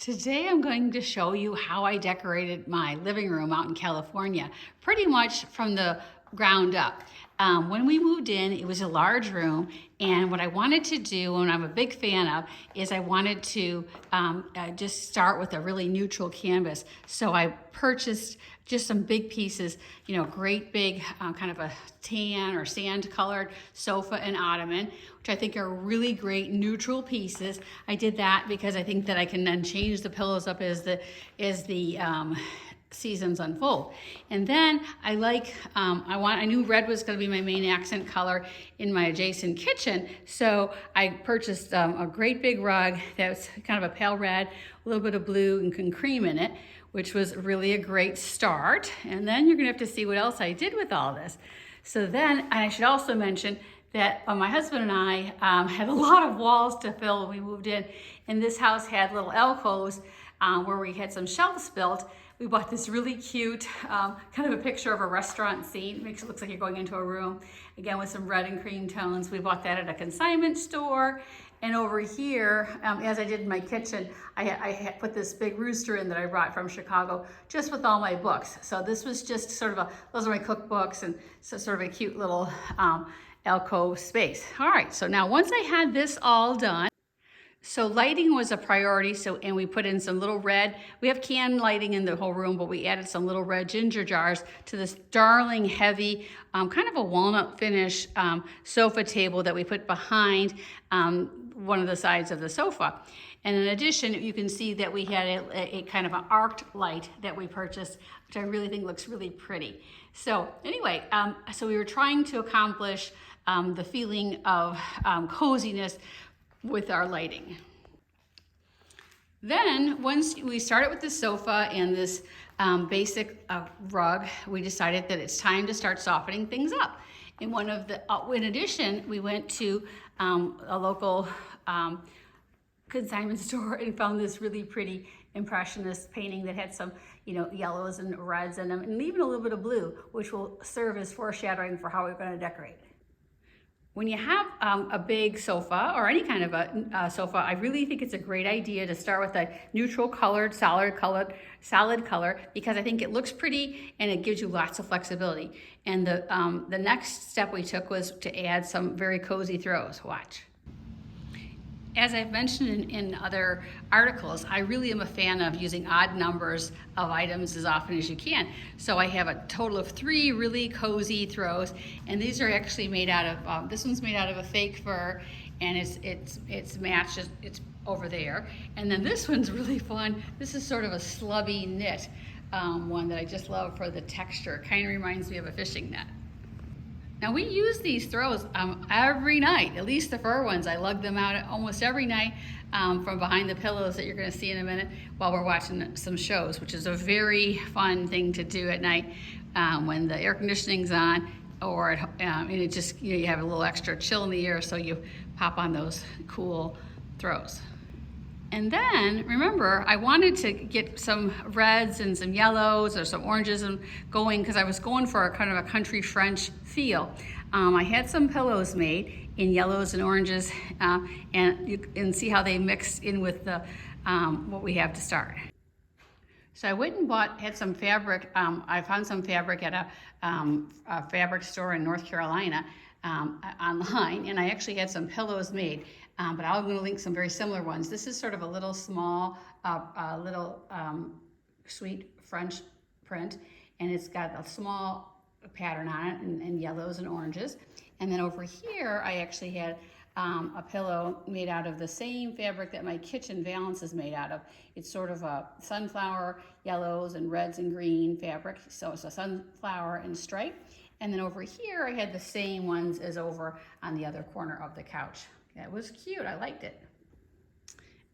Today I'm going to show you how I decorated my living room out in California, pretty much from the ground up. When we moved in, it was a large room, and what I wanted to do, and I'm a big fan of, is I wanted to just start with a really neutral canvas. So I purchased just some big pieces, great big kind of a tan or sand colored sofa and ottoman, which I think are really great neutral pieces. I did that because I think that I can then change the pillows up as the seasons unfold. And then I knew red was going to be my main accent color in my adjacent kitchen, so I purchased a great big rug that's kind of a pale red, a little bit of blue and cream in it, which was really a great start. And then you're gonna have to see what else I did with all this. So then, I should also mention that my husband and I had a lot of walls to fill when we moved in, and this house had little alcoves where we had some shelves built. We bought this really cute kind of a picture of a restaurant scene. It makes it look like you're going into a room, again with some red and cream tones. We bought that at a consignment store. And over here, as I did in my kitchen, I put this big rooster in that I brought from Chicago, just with all my books. So this was just sort of those are my cookbooks, and so sort of a cute little alcove space. All right, so now once I had this all done, so lighting was a priority, and we put in some little red, we have can lighting in the whole room, but we added some little red ginger jars to this darling heavy, kind of a walnut finish sofa table that we put behind one of the sides of the sofa. And in addition, you can see that we had a kind of an arced light that we purchased, which I really think looks really pretty. So anyway, so we were trying to accomplish the feeling of coziness with our lighting. Then once we started with the sofa and this basic rug, we decided that it's time to start softening things up. And in addition, we went to a local consignment store and found this really pretty impressionist painting that had some, yellows and reds in them, and even a little bit of blue, which will serve as foreshadowing for how we're going to decorate. When you have a big sofa or any kind of a sofa, I really think it's a great idea to start with a neutral colored, solid color, because I think it looks pretty and it gives you lots of flexibility. And the next step we took was to add some very cozy throws. Watch. As I've mentioned in other articles, I really am a fan of using odd numbers of items as often as you can. So I have a total of 3 really cozy throws, and these are actually made out of, this one's made out of a fake fur, and it's matched, it's over there. And then this one's really fun. This is sort of a slubby knit one that I just love for the texture. Kind of reminds me of a fishing net. Now we use these throws every night, at least the fur ones. I lug them out almost every night from behind the pillows that you're gonna see in a minute while we're watching some shows, which is a very fun thing to do at night when the air conditioning's on, or and it just, you have a little extra chill in the air, so you pop on those cool throws. And then, remember, I wanted to get some reds and some yellows or some oranges going, because I was going for a kind of a country French feel. I had some pillows made in yellows and oranges, and you can see how they mixed in with the what we have to start. So I went and had some fabric. I found some fabric at a fabric store in North Carolina online, and I actually had some pillows made. But I'm going to link some very similar ones. This is sort of a little small, sweet French print, and it's got a small pattern on it in yellows and oranges. And then over here, I actually had a pillow made out of the same fabric that my kitchen valance is made out of. It's sort of a sunflower, yellows and reds and green fabric. So it's a sunflower and stripe. And then over here, I had the same ones as over on the other corner of the couch. It was cute, I liked it.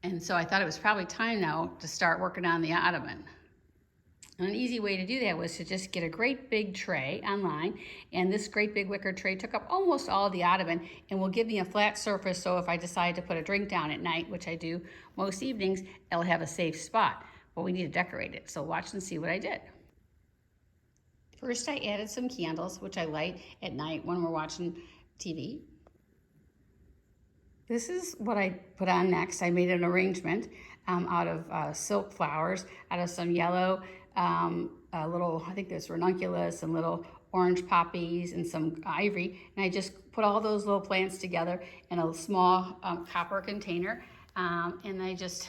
And so I thought it was probably time now to start working on the ottoman. And an easy way to do that was to just get a great big tray online, and this great big wicker tray took up almost all of the ottoman and will give me a flat surface, so if I decide to put a drink down at night, which I do most evenings, it'll have a safe spot. But we need to decorate it, so watch and see what I did. First I added some candles, which I light at night when we're watching TV. This is what I put on next. I made an arrangement out of silk flowers, out of some yellow, little, I think there's ranunculus and little orange poppies and some ivory. And I just put all those little plants together in a small copper container. And I just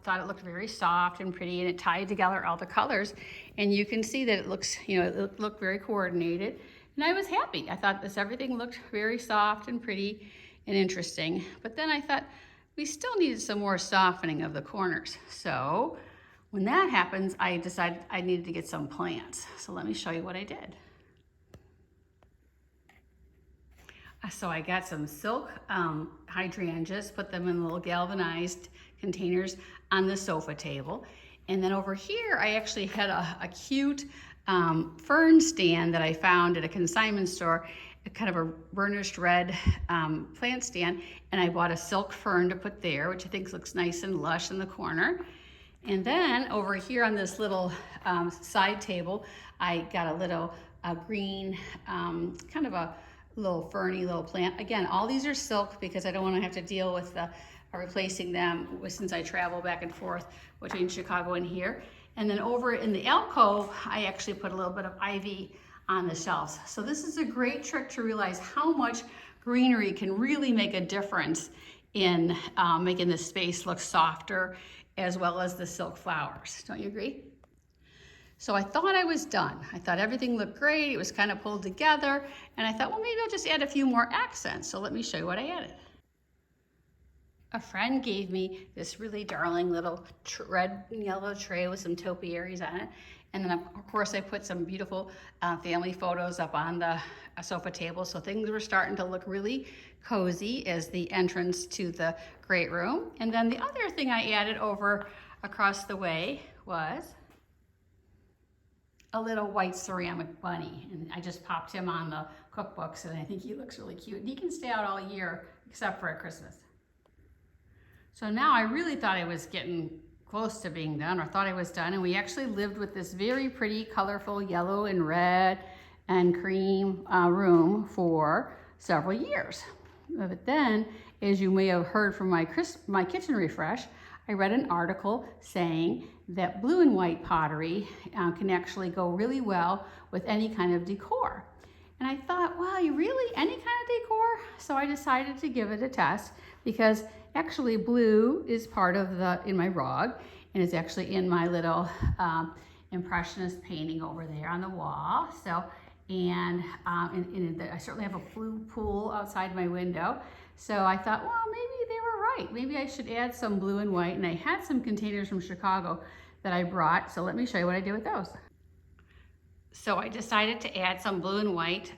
thought it looked very soft and pretty, and it tied together all the colors. And you can see that it looks, it looked very coordinated. And I was happy. I thought everything looked very soft and pretty and interesting. But then I thought we still needed some more softening of the corners. So when that happens, I decided I needed to get some plants. So let me show you what I did. So I got some silk hydrangeas, put them in little galvanized containers on the sofa table. And then over here, I actually had a cute fern stand that I found at a consignment store, kind of a burnished red plant stand. And I bought a silk fern to put there, which I think looks nice and lush in the corner. And then over here on this little side table, I got a little green, kind of a little ferny little plant. Again, all these are silk because I don't want to have to deal with replacing them since I travel back and forth between Chicago and here. And then over in the alcove, I actually put a little bit of ivy on the shelves. So this is a great trick to realize how much greenery can really make a difference in making the space look softer, as well as the silk flowers. Don't you agree? So I thought I was done. I thought everything looked great. It was kind of pulled together. And I thought, well, maybe I'll just add a few more accents. So let me show you what I added. A friend gave me this really darling little red and yellow tray with some topiaries on it. And then of course I put some beautiful family photos up on the sofa table. So things were starting to look really cozy as the entrance to the great room. And then the other thing I added over across the way was a little white ceramic bunny, and I just popped him on the cookbooks, and I think he looks really cute. And he can stay out all year except for at Christmas. So now I really thought I was getting close to being done, or thought I was done, and we actually lived with this very pretty, colorful yellow and red and cream room for several years. But then, as you may have heard from my kitchen refresh, I read an article saying that blue and white pottery can actually go really well with any kind of decor. And I thought, well, really, any kind of decor? So I decided to give it a test, because actually blue is part of in my rug, and it's actually in my little impressionist painting over there on the wall. So, and I certainly have a blue pool outside my window. So I thought, well, maybe they were right. Maybe I should add some blue and white. And I had some containers from Chicago that I brought. So let me show you what I did with those. So I decided to add some blue and white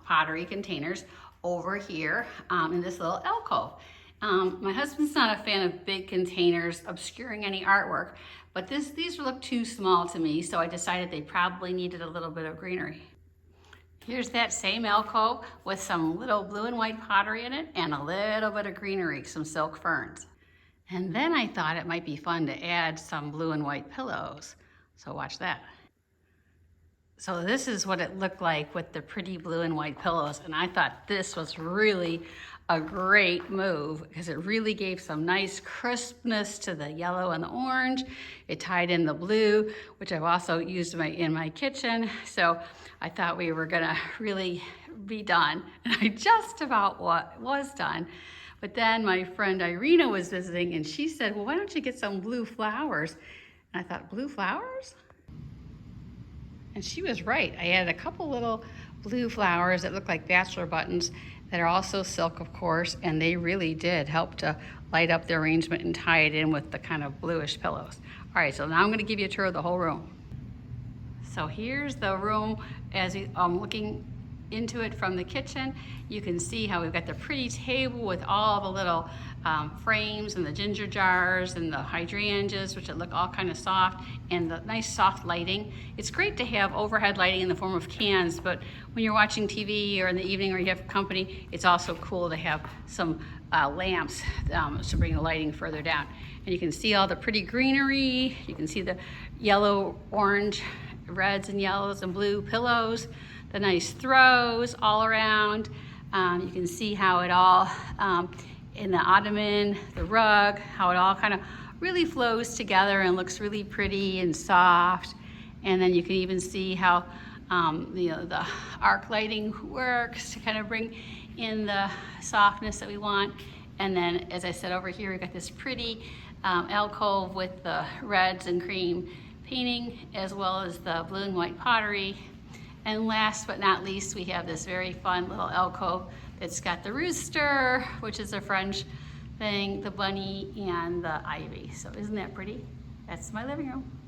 pottery containers over here in this little alcove. My husband's not a fan of big containers obscuring any artwork, but these look too small to me. So I decided they probably needed a little bit of greenery. Here's that same alcove with some little blue and white pottery in it and a little bit of greenery, some silk ferns. And then I thought it might be fun to add some blue and white pillows. So watch that. So this is what it looked like with the pretty blue and white pillows. And I thought this was really a great move because it really gave some nice crispness to the yellow and the orange. It tied in the blue, which I've also used in my kitchen. So I thought we were gonna really be done. And I just about was done. But then my friend Irina was visiting, and she said, well, why don't you get some blue flowers? And I thought, blue flowers? And she was right. I added a couple little blue flowers that look like bachelor buttons that are also silk, of course, and they really did help to light up the arrangement and tie it in with the kind of bluish pillows. All right, so now I'm gonna give you a tour of the whole room. So here's the room as I'm looking into it from the kitchen. You can see how we've got the pretty table with all the little frames and the ginger jars and the hydrangeas, which look all kind of soft, and the nice soft lighting. It's great to have overhead lighting in the form of cans, but when you're watching TV or in the evening or you have company, it's also cool to have some lamps to bring the lighting further down. And you can see all the pretty greenery. You can see the yellow, orange, reds and yellows and blue pillows, the nice throws all around. You can see how it all in the ottoman, the rug, how it all kind of really flows together and looks really pretty and soft. And then you can even see how the arc lighting works to kind of bring in the softness that we want. And then, as I said, over here we've got this pretty alcove with the reds and cream painting, as well as the blue and white pottery. And last but not least, we have this very fun little alcove that's got the rooster, which is a French thing, the bunny, and the ivy. So isn't that pretty? That's my living room.